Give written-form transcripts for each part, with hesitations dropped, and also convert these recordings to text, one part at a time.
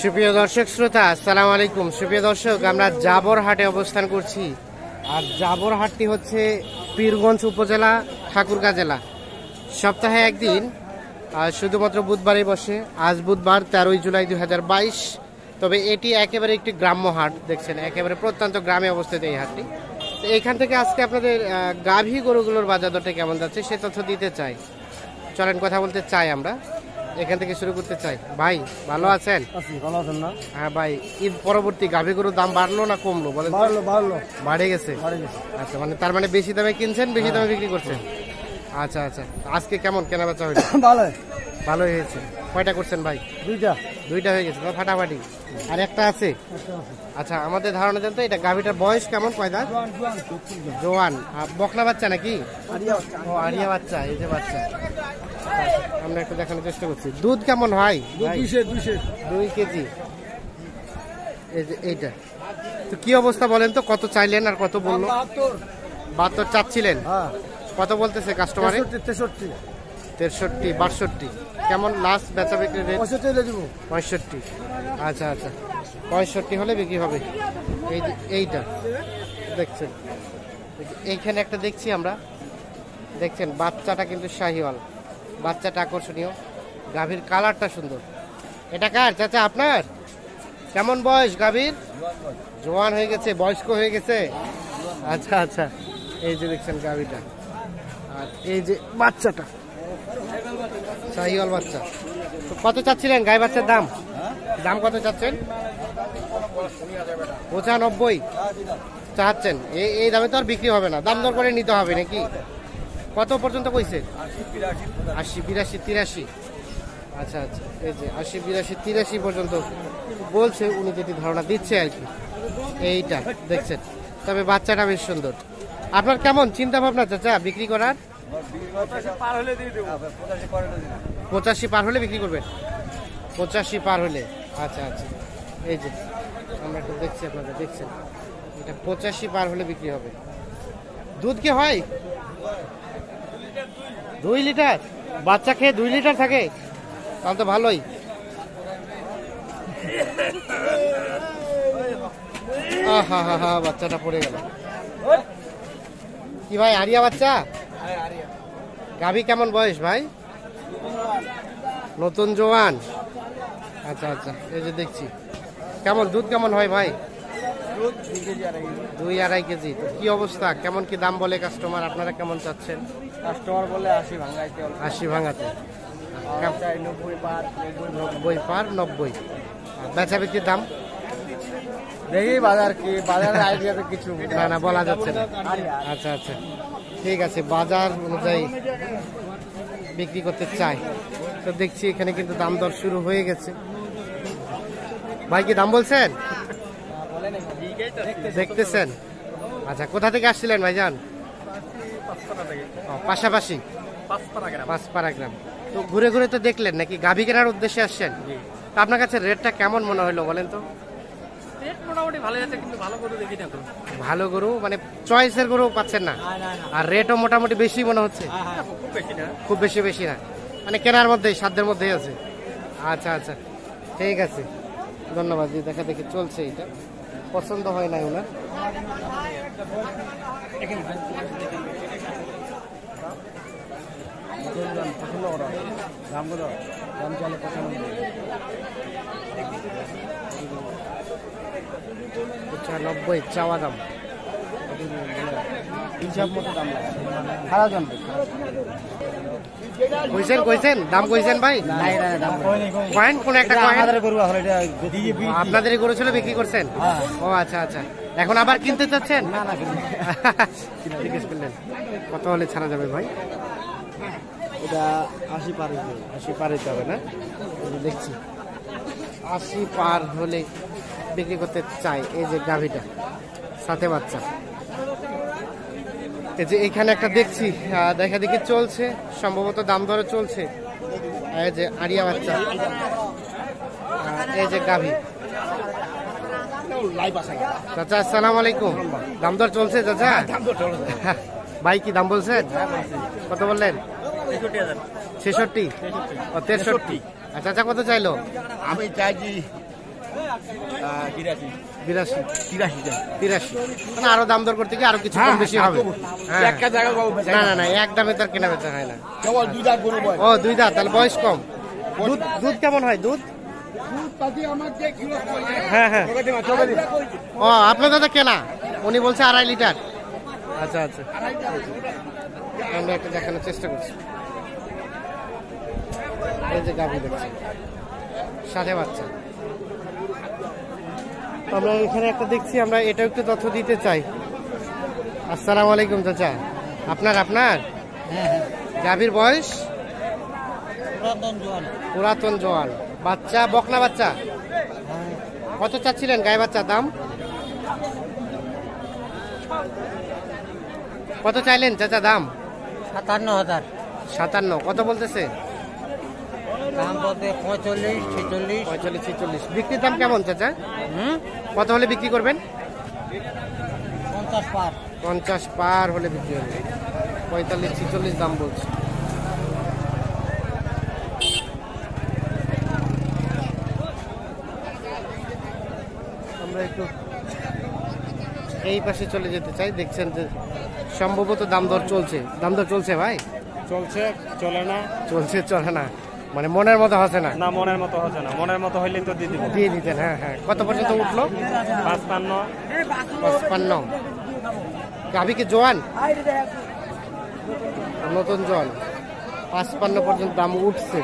সুপ্রিয় দর্শক শ্রোতা, আসসালামু আলাইকুম। সুপ্রিয় দর্শক, আমরা জাবর হাটে অবস্থান করছি। আর জাবর হাটটি হচ্ছে পীরগঞ্জ উপজেলা, ঠাকুরগাঁ জেলা। সপ্তাহে একদিন, আর শুধুমাত্র বুধবারই বসে। আজ বুধবার 13 জুলাই 2022। তবে এটি একেবারে একটি গ্রাম্য হাট। দেখছেন, একেবারে প্রত্যন্ত গ্রামে অবস্থিত এই হাটটি। তো এইখান থেকে আজকে আপনাদের গাভী গরুগুলোর বাজার দরটা কেমন যাচ্ছে সে তথ্য দিতে চাই। চলেন কথা বলতে চাই, আমরা এখান থেকে শুরু করতে চাই। ভাই ভালো আছেন? ভালো আছেন না? হ্যাঁ ভাই, ঈদ পরবর্তী গাভী গরুর দাম বাড়লো না কমলো বলেন? বাড়ে গেছে। আচ্ছা, মানে তার মানে বেশি দামে কিনছেন, বেশি দামে বিক্রি করছেন। আচ্ছা আচ্ছা, আজকে কেমন কেনা বেচা হয়েছে? ভালোই হয়েছে। কয়টা করছেন ভাই? দুইটা হয়ে গেছে, ফাটাফাটি। আর একটা আছে? আচ্ছা, আমাদের ধারণা দেন তো, এটা গাভীটার বয়স কেমন? কয়টা? জোয়ান। বকনা বাচ্চা নাকি? ও, আরিয়া বাচ্চা। এই যে বাচ্চা, আমরা একটু দেখানোর চেষ্টা করছি। দুধ কেমন হয়? 2 কেজি। এই যে এইটা, তো কি অবস্থা বলেন তো? কত চাইলেন আর কত বললো? 72 চাচ্ছিলেন। কত বলতেছে কাস্টমারে? 63, 62। কেমন লাস্ট বেচা বিক্রি রেট? 65। আচ্ছা আচ্ছা, 65 হলে বিক্রি হবে। এই যে এইটা দেখছেন, এইখানে একটা দেখছি আমরা। দেখছেন বাচ্চাটা কিন্তু শাহিওয়াল, বাচ্চাটা আকর্ষণীয়, গাভীর কালারটা সুন্দর। এটা কার চাচা? আপনার? কেমন বয়স গাভীর? জোয়ান হয়ে গেছে, বয়স্ক হয়ে গেছে। আচ্ছা আচ্ছা, এই যে দেখছেন গাভীটা, আর এই যে বাচ্চাটা শাহিওয়াল বাচ্চা। তো কত চাচ্ছিলেন গাই বাচ্চার দাম? দাম কত চাচ্ছেন? 95 চাচ্ছেন। এই দামে তো আর বিক্রি হবে না, দাম দর করে নিতে হবে নাকি? কত পর্যন্ত কইছে? 80, 82, 83। আচ্ছা আচ্ছা, এই যে 80, 82, 83 পর্যন্ত বলছে উনি, যেটি ধারণা দিচ্ছে আর কি। এইটা দেখছেন, তবে বাচ্চাটা বেশ সুন্দর। আপনার কেমন চিন্তা ভাবনা চাচা বিক্রি করার? 85 পার হলে বিক্রি করবেন? 85 পার হলে। আচ্ছা আচ্ছা, এই যে আমরা একটু দেখছি, আপনারা দেখছেন এটা 85 পার হলে বিক্রি হবে। দুধ কি হয়? 2 লিটার? বাচ্চা খেয়ে 2 লিটার থাকে? তাহলে তো ভালোই। হা হা হা, বাচ্চাটা পড়ে গেল। কি ভাই, আরিয়া বাচ্চা? গাভী কেমন বয়স ভাই? নতুন জোয়ান। আচ্ছা আচ্ছা, এই যে দেখছি। কেমন দুধ কেমন হয় ভাই? 2-2.5 কেজি। তো কি অবস্থা, কেমন কি দাম বলে কাস্টমার? আপনারা কেমন চাচ্ছেন? কাস্টমার বলে 80 ভাঙাইতে। 80 ভাঙাতে। 90 পার 90। বেচা বিক্রির দাম দেখি বাজার কি, বাজারের আইডিয়াতে কিছু না বলা যাচ্ছে না। আচ্ছা আচ্ছা, ঠিক আছে, বাজার অনুযায়ী বিক্রি করতে চাই। তো দেখছি এখানে কিন্তু দাম দর শুরু হয়ে গেছে। ভাই কি দাম বলছেন? দেখতেছেন? আচ্ছা, কোথা থেকে আসছিলেন ভাইজান? পাশাপাশি, পাঁচপাড়া গ্রাম। তো ঘুরে ঘুরে তো দেখলেন নাকি, গাভী কেনার উদ্দেশ্যে আসছেন? তো আপনার কাছে রেটটা কেমন মনে হলো বলেন তো? মোটামুটি ভালো যাচ্ছে, কিন্তু ভালো গরু দেখি না তো। ভালো গরু মানে চয়েসের গরু পাচ্ছেন না? আর রেটও মোটামুটি বেশি মনে হচ্ছে? খুব বেশি না, মানে কেনার মধ্যেই, সাধ্যের মধ্যেই আছে। আচ্ছা আচ্ছা, ঠিক আছে, ধন্যবাদ। দেখা দেখি চলছে, এটা পছন্দ হয় না ওনার। দাম চলে 95 চাওয়া দাম। হিসাব মতো দাম খারাপ জানবে। কইছেন দাম কইছেন ভাই? পয়েন্ট কোন একটা আপনাদের গরু ছিল, বিক্রি করছেন? ও আচ্ছা আচ্ছা, এখন আবার কিনতে চাচ্ছেন? না জিজ্ঞেস করলেন কত হলে ছাড়া যাবে ভাই? এটা 80 পার। 80 পার হইতে হবে না? দেখছি 80 পার হলে বিক্রি করতে চাই। এই যে গাভীটা, সাথে বাচ্চা। এই যে এখানে একটা দেখছি, দেখা দেখি চলছে, সম্ভবত দাম দরে চলছে। এই যে আরিয়া বাচ্চা, এই যে গাভী। চাচা আসসালামু আলাইকুম, দাম দর চলছে চাচা? ভাই কি দাম বলছেন? কত বললেন? ছেষট্টি, ও 63। আচ্ছা আচ্ছা, কত চাইলো? আমি চাইছি 82, 83। মানে আরো দাম দর করতে গিয়ে আরো কিছু কম বেশি হবে। হ্যাঁ। না না না, এক দামে তার কেনা বেচা হয় না। ও 2 দাঁত, তাহলে বয়স কম। দুধ দুধ কেমন হয় দুধ? হ্যাঁ হ্যাঁ। ও আপনার দাদা কেনা, উনি বলছে 2.5 লিটার। আচ্ছা আচ্ছা, আমরা একটা দেখানোর চেষ্টা করছি। এই যে গাভী দেখছি, সাথে বাচ্চা। আমরা এখানে একটা দেখছি, আমরা এটা একটু তথ্য দিতে চাই। আসসালামু আলাইকুম চাচা, আপনার গাভীর বয়স? পুরাতন জোয়ান বাচ্চা, বকনা বাচ্চা। কত চাচ্ছিলেন গায়ে বাচ্চা দাম? কত চাইলেন চাচা দাম? 57,000 57। কত বলতেছে? দাম বলতে 45, 46। 45, 46। বিক্রির দাম কেমন চাচা? কত হলে বিক্রি করবেন? 50 পার। 50 পার হলে বিক্রি হবে। 45, 46 দাম বলছে। আমরা একটু এই পাশে চলে যেতে চাই। দেখছেন যে সম্ভবত দাম দর চলছে ভাই। চলছে, চলে না। চলছে, চলে না মানে মনের মতো হচ্ছে না। না, মনের মতো হচ্ছে না। মনের মতো হইলে তো দিয়ে দিব। দিয়ে দিতেন। হ্যাঁ হ্যাঁ। কত পর্যন্ত উঠলো? 55। 55। গাভী কি জোয়ান? নতুন জোয়ান। 55 পর্যন্ত দাম উঠছে।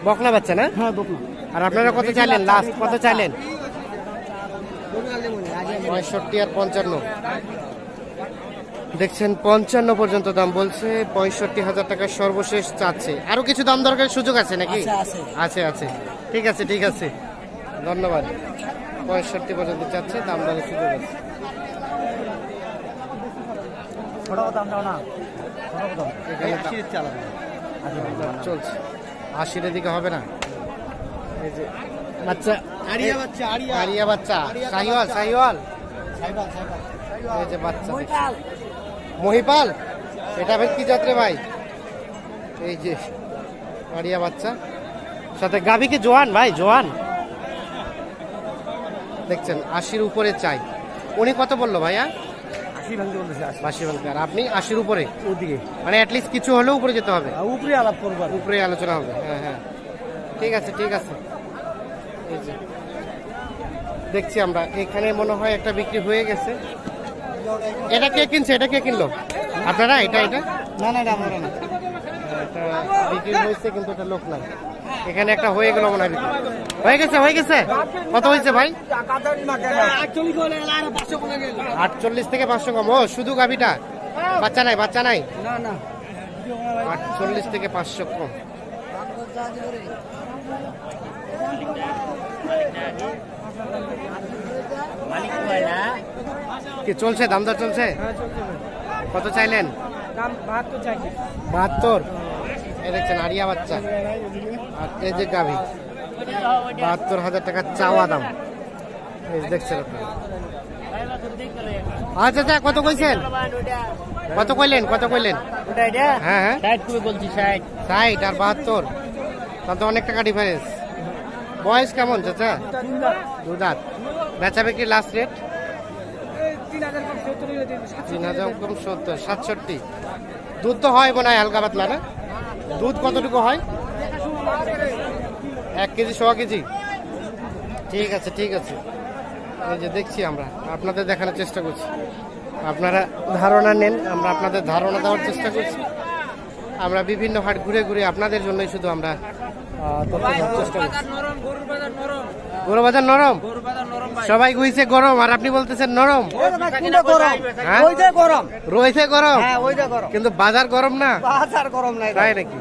বকনা বাচ্চা না? হ্যাঁ, বকনা। আর আপনারা কত চাইলেন? লাস্ট কত চাইলেন? 65 আর 55। দেখছেন 55 পর্যন্ত দাম বলছে। 65,000 টাকা সর্বশেষ চাচ্ছে। আরো কিছু দাম দরকারের সুযোগ আছে নাকি? আছে আছে। ঠিক আছে ঠিক আছে, ধন্যবাদ। 65 পর্যন্ত চাচ্ছে, দাম দরের সুযোগ আছে। চলছে 80 দিকে হবে না। এই যে বাচ্চা, আরিয়া বাচ্চা, শাহিওয়াল। এই যে বাচ্চা মহিপাল, এটা ভাই কি জাত রে ভাই? এই যে আরিয়া বাচ্চা, সাথে গাভী কি জোয়ান ভাই? জোয়ান। দেখছেন 80 উপরে চাই। উনি কত বললো ভাইয়া? 80 ভাঙতে বলতেছে। 80 ভাঙতে। আর আপনি 80 উপরে? ওদিকে মানে অ্যাটলিস্ট কিছু হলেও উপরে যেতে হবে। উপরে আলাপ করবো, উপরে আলোচনা হবে। হ্যাঁ হ্যাঁ, ঠিক আছে ঠিক আছে। এই যে দেখছি আমরা এখানে মনে হয় একটা বিক্রি হয়ে গেছে। এটা কে কিনছে? এটা কে কিনলো? আপনারা? এটা না না, এটা আমরা না। এটা বিক্রি হয়েছে, কিন্তু এটা লোক নাই। এখানে একটা হয়ে গেল মনে হয়। হয়ে গেছে। কত হয়েছে ভাই? 48 থেকে 500 কম। ও শুধু গাভীটা, বাচ্চা নাই? না না, 48 থেকে 500 কম। কি চলছে? দাম দর চলছে? কত চাইলেন? দাম 72 চাইছি। 72। এই দেখছেন আরিয়া বাচ্চা, আর এই যে গাভী। 72,000 টাকা চাওয়া দাম। এই দেখছেন আপনারা। আচ্ছা আচ্ছা, কত কইছেন? কত কইলেন? হ্যাঁ হ্যাঁ, 60 বলছি। 60 আর 72, তাহলে তো অনেক টাকা ডিফারেন্স। বয়স কেমন চাচা? 2 দাঁত। বেচা বিক্রি লাস্ট রেট? 3,000 কম 70, 67। দুধ তো হয় মনে হয় হালকা পাতলা না? দুধ কতটুকু হয়? 1 কেজি, 100 কেজি। ঠিক আছে ঠিক আছে। এই যে দেখছি, আমরা আপনাদের দেখানোর চেষ্টা করছি। আপনারা ধারণা নেন, আমরা আপনাদের ধারণা দেওয়ার চেষ্টা করছি। আমরা বিভিন্ন হাট ঘুরে ঘুরে আপনাদের জন্যই শুধু আমরা তথ্য দেওয়ার চেষ্টা করছি। গরু বাজার নরম, সবাই কইছে গরম, আর আপনি বলতেছেন নরম। হ্যাঁ? রয়েছে গরম, কিন্তু বাজার গরম না। তাই নাকি?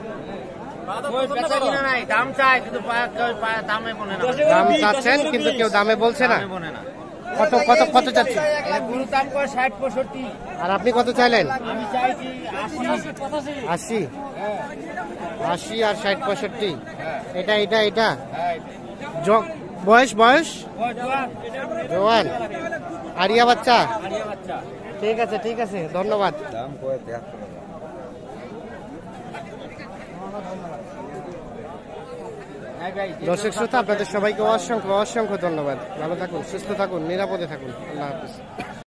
দাম চাচ্ছেন কিন্তু কেউ দামে বলছে না। কত কত কত চাচ্ছেন? দাম 60-65। আর আপনি কত চাইলেন? আমি চাইছি 80। 80 আর 60-65। এটা বয়স জোয়ান আরিয়া বাচ্চা। ঠিক আছে ধন্যবাদ। দর্শক শ্রোতা, আপনাদের সবাইকে অসংখ্য অসংখ্য ধন্যবাদ। ভালো থাকুন, সুস্থ থাকুন, নিরাপদে থাকুন। আল্লাহ হাফিজ।